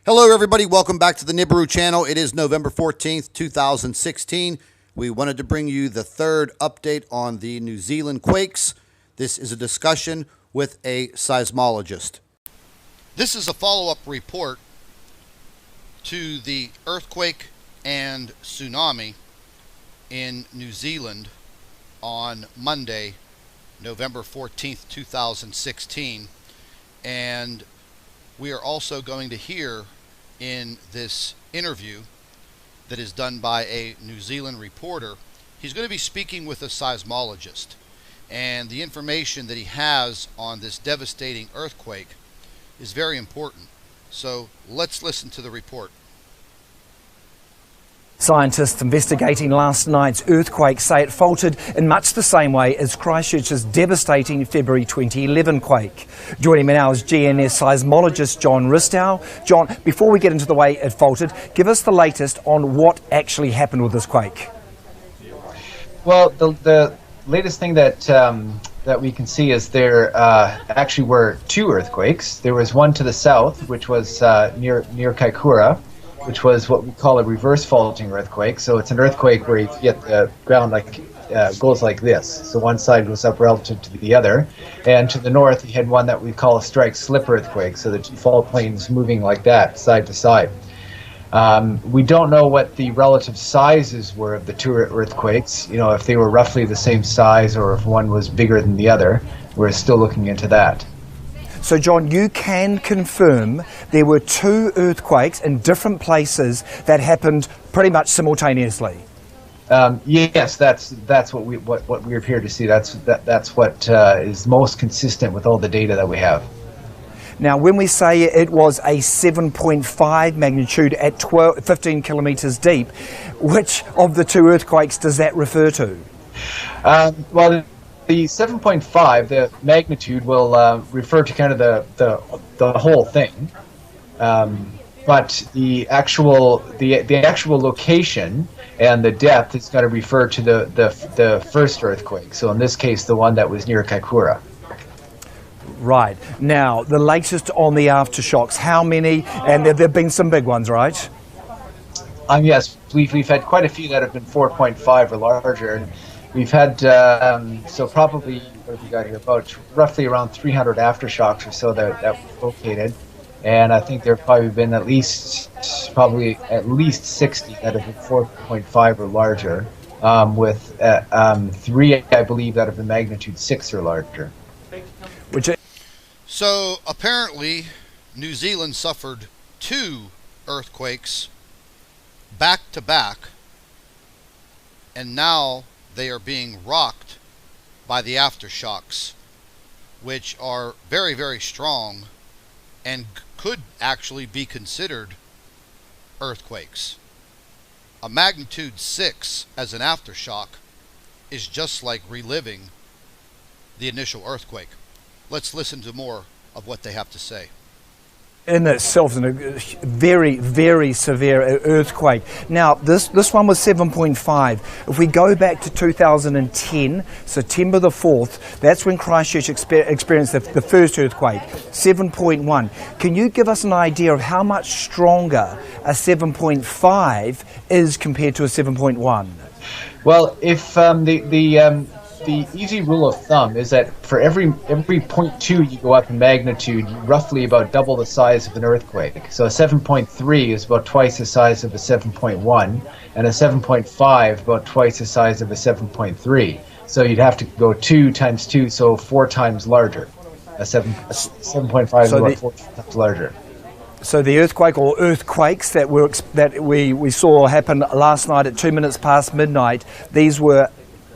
Hello everybody, welcome back to the Nibiru channel. It is November 14th, 2016. We wanted to bring you the third update on the New Zealand quakes. This is a discussion with a seismologist. This is a follow-up report to the earthquake and tsunami in New Zealand on Monday, November 14th, 2016. And we are also going to hear in this interview that is done by a New Zealand reporter, he's going to be speaking with a seismologist. And the information that he has on this devastating earthquake is very important. So let's listen to the report. Scientists investigating last night's earthquake say it faltered in much the same way as Christchurch's devastating February 2011 quake. Joining me now is GNS seismologist John Ristow. John, before we get into the way it faltered, give us the latest on what actually happened with this quake. Well, the latest thing that we can see is there actually were two earthquakes. There was one to the south, which was near Kaikoura, which was what we call a reverse faulting earthquake. So it's an earthquake where you get the ground goes like this. So one side goes up relative to the other. And to the north, you had one that we call a strike-slip earthquake. So the two fault planes moving like that, side to side. We don't know what the relative sizes were of the two earthquakes. You know, if they were roughly the same size or if one was bigger than the other. We're still looking into that. So John, you can confirm there were two earthquakes in different places that happened pretty much simultaneously. Yes, that's what we appear to see. That's what is most consistent with all the data that we have. Now, when we say it was a 7.5 magnitude at 15 kilometres deep, which of the two earthquakes does that refer to? Well, the 7.5, the magnitude, will refer to kind of the whole thing, but the actual location and the depth is going to refer to the first earthquake. So in this case, the one that was near Kaikoura. Right. Now, the latest on the aftershocks, how many? And there have been some big ones, right? Yes, we've had quite a few that have been 4.5 or larger. And we've had, so probably, what have we got here, about roughly around 300 aftershocks or so that were located. And I think there have probably been at least 60 that have been 4.5 or larger, with 3, I believe, that have been magnitude 6 or larger. So apparently New Zealand suffered two earthquakes back to back, and now they are being rocked by the aftershocks, which are very, very strong and could actually be considered earthquakes. A magnitude 6 as an aftershock is just like reliving the initial earthquake. Let's listen to more of what they have to say. In itself, is a very, very severe earthquake. Now, this one was 7.5. If we go back to 2010, September the 4th, that's when Christchurch experienced the first earthquake, 7.1. Can you give us an idea of how much stronger a 7.5 is compared to a 7.1? Well, if the easy rule of thumb is that for every 0.2 you go up in magnitude, you roughly about double the size of an earthquake. So a 7.3 is about twice the size of a 7.1, and a 7.5 about twice the size of a 7.3. So you'd have to go 2 times 2, so 4 times larger. A 7.5 is about 4 times larger. So the earthquake or earthquakes that we saw happen last night at 2 minutes past midnight, these were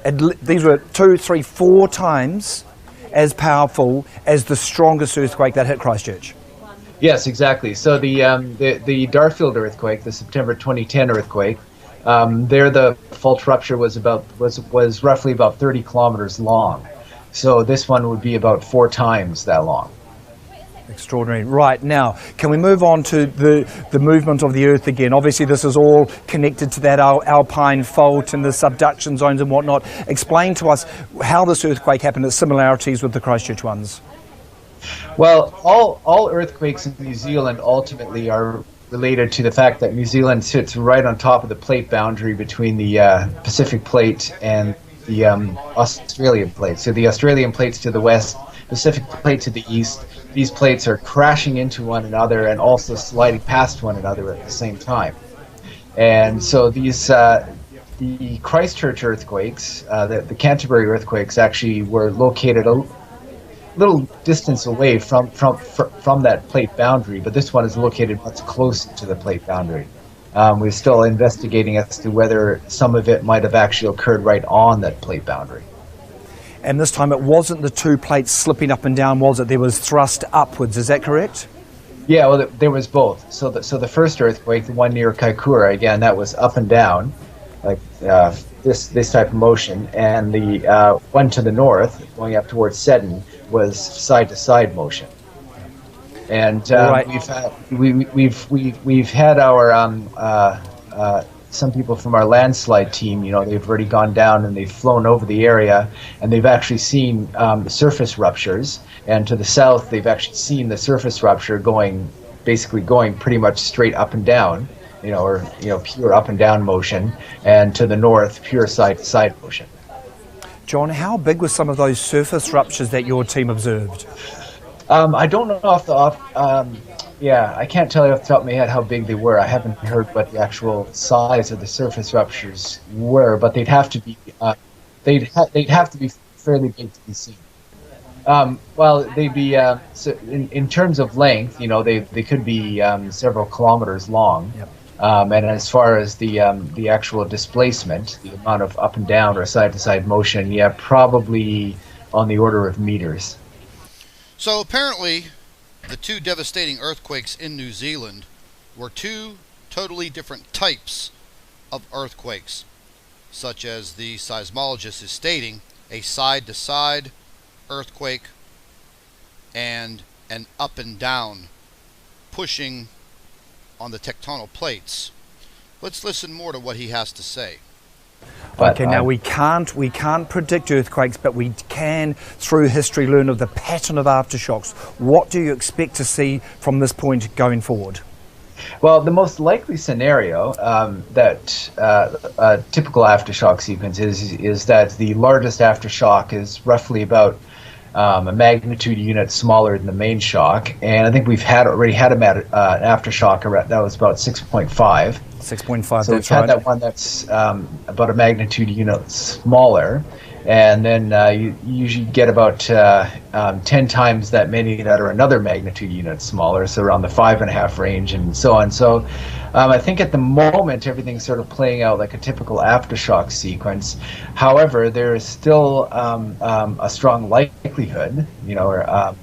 2, 3, 4 times as powerful as the strongest earthquake that hit Christchurch. Yes, exactly. So the Darfield earthquake, the September 2010 earthquake, there the fault rupture was roughly about 30 kilometers long. So this one would be about 4 times that long. Extraordinary. Right, now, can we move on to the movement of the Earth again? Obviously, this is all connected to that alpine fault and the subduction zones and whatnot. Explain to us how this earthquake happened, its similarities with the Christchurch ones. Well, all earthquakes in New Zealand ultimately are related to the fact that New Zealand sits right on top of the plate boundary between the Pacific Plate and the Australian Plate. So the Australian Plate's to the west, Pacific Plate to the east. These plates are crashing into one another and also sliding past one another at the same time. And so the Christchurch earthquakes, the Canterbury earthquakes, actually were located a little distance away from that plate boundary, but this one is located much closer to the plate boundary. We're still investigating as to whether some of it might have actually occurred right on that plate boundary. And this time it wasn't the two plates slipping up and down, was it? There was thrust upwards, is that correct? Yeah, well, there was both. So the first earthquake, the one near Kaikoura, again, that was up and down, like this type of motion, and the one to the north, going up towards Seddon, was side-to-side motion. And right. we've had our some people from our landslide team. You know, they've already gone down and they've flown over the area, and they've actually seen surface ruptures. And to the south, they've actually seen the surface rupture basically going pretty much straight up and down. Pure up and down motion, and to the north, pure side-to-side motion. John, how big were some of those surface ruptures that your team observed? I don't know I can't tell you off the top of my head how big they were. I haven't heard what the actual size of the surface ruptures were, but they'd have to be fairly big to be seen. Well, they'd be so in terms of length, they could be several kilometers long. Yep. And as far as the actual displacement, the amount of up and down or side-to-side motion, probably on the order of meters. So apparently, the two devastating earthquakes in New Zealand were two totally different types of earthquakes, such as the seismologist is stating, a side-to-side earthquake and an up and down pushing on the tectonic plates. Let's listen more to what he has to say. Okay, now we can't predict earthquakes, but we can, through history, learn of the pattern of aftershocks. What do you expect to see from this point going forward? Well, the most likely scenario that a typical aftershock sequence is that the largest aftershock is roughly about a magnitude unit smaller than the main shock, and I think we've already had an aftershock that was about 6.5. 6.5. So we've had that one that's about a magnitude unit smaller, and then you usually get about 10 times that many that are another magnitude unit smaller, so around the 5.5 range and so on. So I think at the moment everything's sort of playing out like a typical aftershock sequence. However, there is still a strong likelihood, or a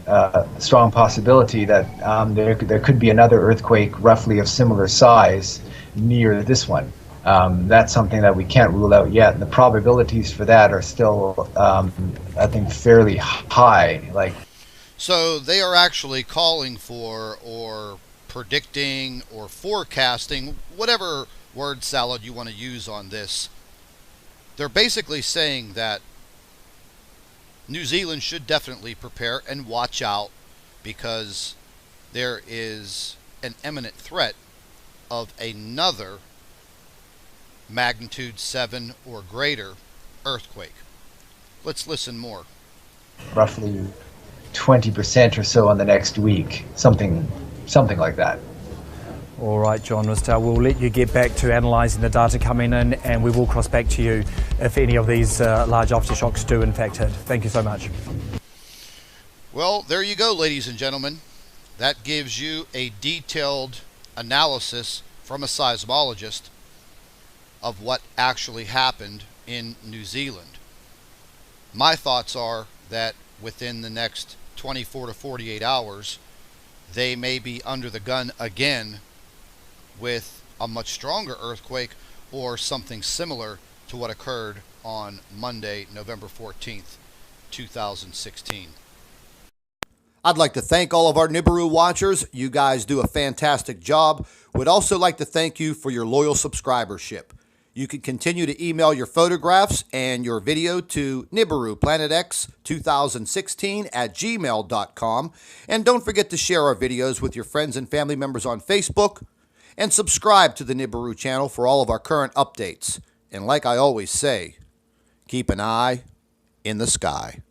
strong possibility that there could be another earthquake roughly of similar size near this one. That's something that we can't rule out yet, and the probabilities for that are still, I think, fairly high. So they are actually calling for, or predicting, or forecasting, whatever word salad you want to use on this. They're basically saying that New Zealand should definitely prepare and watch out, because there is an imminent threat of another magnitude 7 or greater earthquake. Let's listen more. Roughly 20% or so in the next week, something like that. All right, John Ristow, we'll let you get back to analysing the data coming in, and we will cross back to you if any of these large aftershocks do in fact hit. Thank you so much. Well, there you go, ladies and gentlemen. That gives you a detailed analysis from a seismologist of what actually happened in New Zealand. My thoughts are that within the next 24 to 48 hours, they may be under the gun again with a much stronger earthquake or something similar to what occurred on Monday, November 14th, 2016. I'd like to thank all of our Nibiru watchers. You guys do a fantastic job. We'd also like to thank you for your loyal subscribership. You can continue to email your photographs and your video to NibiruPlanetX2016@gmail.com. And don't forget to share our videos with your friends and family members on Facebook. and subscribe to the Nibiru channel for all of our current updates. And like I always say, keep an eye in the sky.